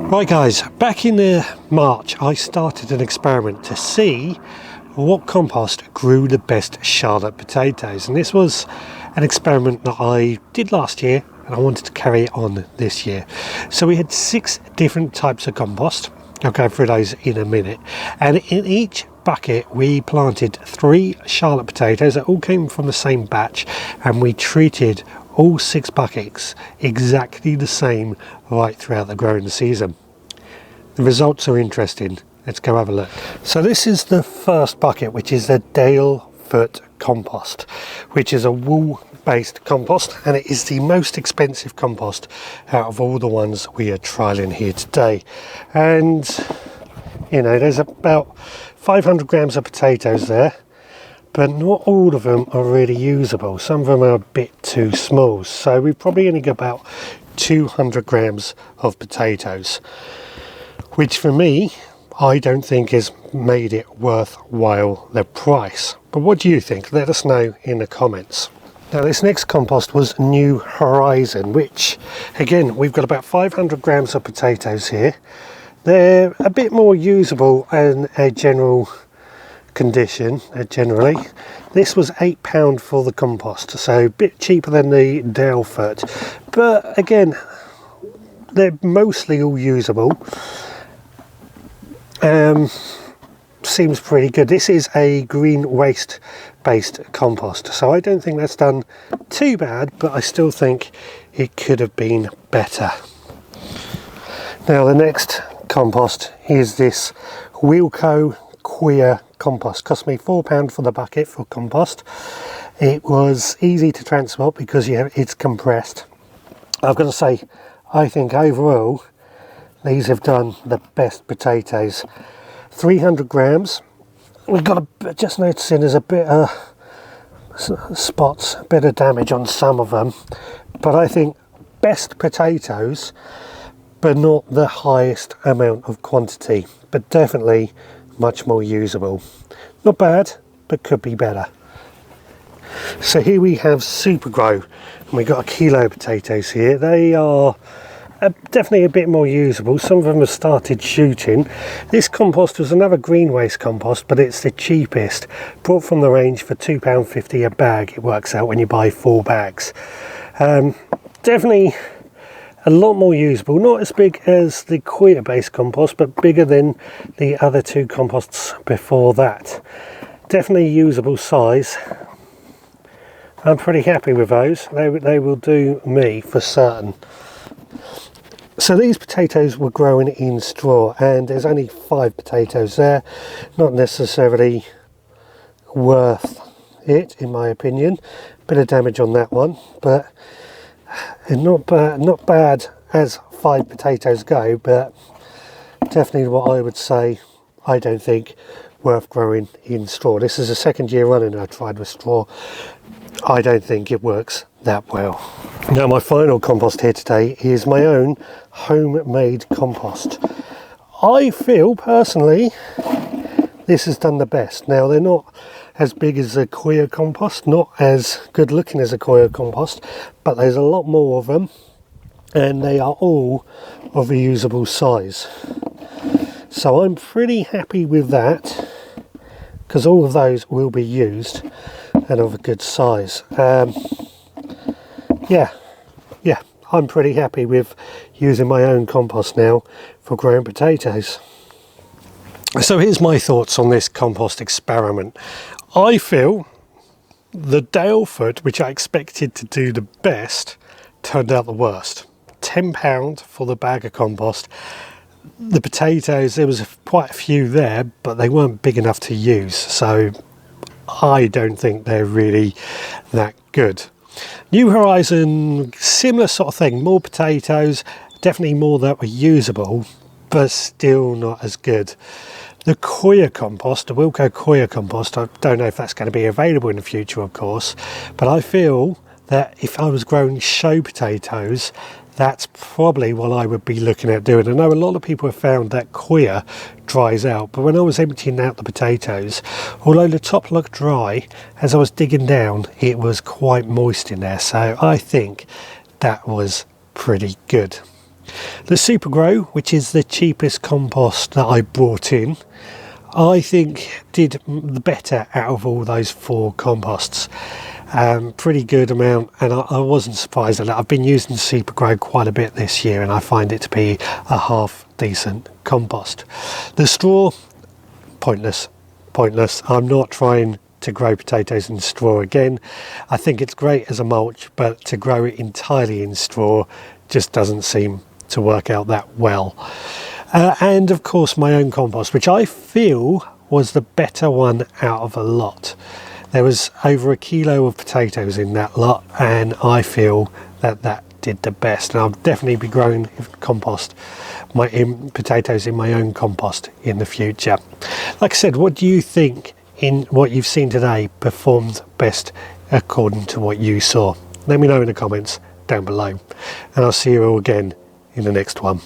Right guys, back in March I started an experiment to see what compost grew the best Charlotte potatoes, and this was an experiment that I did last year and I wanted to carry it on this year. So we had 6 different types of compost. I'll go through those in a minute, and in each bucket we planted 3 Charlotte potatoes that all came from the same batch, and we treated all 6 buckets exactly the same right throughout the growing season. The results are interesting. Let's go have a look. So this is the first bucket, which is the Dalefoot compost, which is a wool based compost, and it is the most expensive compost out of all the ones we are trialing here today. And you know, there's about 500 grams of potatoes there, but not all of them are really usable. Some of them are a bit too small, so we've probably only got about 200 grams of potatoes, which for me, I don't think has made it worthwhile the price. But what do you think? Let us know in the comments. Now this next compost was New Horizon, which again, we've got about 500 grams of potatoes here. They're a bit more usable in a general condition, generally. This was £8 for the compost, so a bit cheaper than the Dalefoot, but again, they're mostly all usable. Seems pretty good. This is a green waste based compost, so I don't think that's done too bad, but I still think it could have been better. Now the next compost is this Wilko coir compost. Cost me £4 for the bucket for compost. It was easy to transport because it's compressed. I've got to say, I think overall these have done the best potatoes. 300 grams. We've got just noticing there's a bit of spots, a bit of damage on some of them, but I think best potatoes, but not the highest amount of quantity, but definitely much more usable. Not bad, but could be better. So here we have Supa Grow, and we've got a kilo of potatoes here. They are definitely a bit more usable. Some of them have started shooting. This compost was another green waste compost, but it's the cheapest, brought from the range for £2.50 a bag. It works out when you buy 4 bags. Definitely a lot more usable, not as big as the coir based compost, but bigger than the other 2 composts before that. Definitely usable size. I'm pretty happy with those. They will do me for certain. So these potatoes were growing in straw, and there's only 5 potatoes there. Not necessarily worth it, in my opinion. Bit of damage on that one, but not bad as 5 potatoes go, but definitely what I would say, I don't think worth growing in straw. This is the 2nd year running I tried with straw. I don't think it works that well. Now my final compost here today is my own homemade compost. I feel personally this has done the best. Now they're not as big as a coir compost, not as good looking as a coir compost, but there's a lot more of them, and they are all of a usable size. So I'm pretty happy with that, because all of those will be used and of a good size. Yeah, I'm pretty happy with using my own compost now for growing potatoes. So here's my thoughts on this compost experiment. I feel the Dalefoot, which I expected to do the best, turned out the worst. £10 for the bag of compost. The potatoes, there was quite a few there, but they weren't big enough to use, so I don't think they're really that good. New Horizon, similar sort of thing, more potatoes, definitely more that were usable, but still not as good. The coir compost, the Wilko coir compost, I don't know if that's going to be available in the future, of course, but I feel that if I was growing show potatoes, that's probably what I would be looking at doing. I know a lot of people have found that coir dries out, but when I was emptying out the potatoes, although the top looked dry, as I was digging down, it was quite moist in there. So I think that was pretty good. The Supa Grow, which is the cheapest compost that I brought in, I think did the better out of all those 4 composts. Pretty good amount, and I wasn't surprised at that. I've been using Supa Grow quite a bit this year, and I find it to be a half decent compost. The straw, pointless. I'm not trying to grow potatoes in straw again. I think it's great as a mulch, but to grow it entirely in straw just doesn't seem to work out that well. And of course my own compost, which I feel was the better one out of a lot. There was over 1 kilo of potatoes in that lot, and I feel that that did the best. And I'll definitely be growing potatoes in my own compost in the future. Like I said, what do you think in what you've seen today performed best according to what you saw? Let me know in the comments down below, and I'll see you all again in the next one.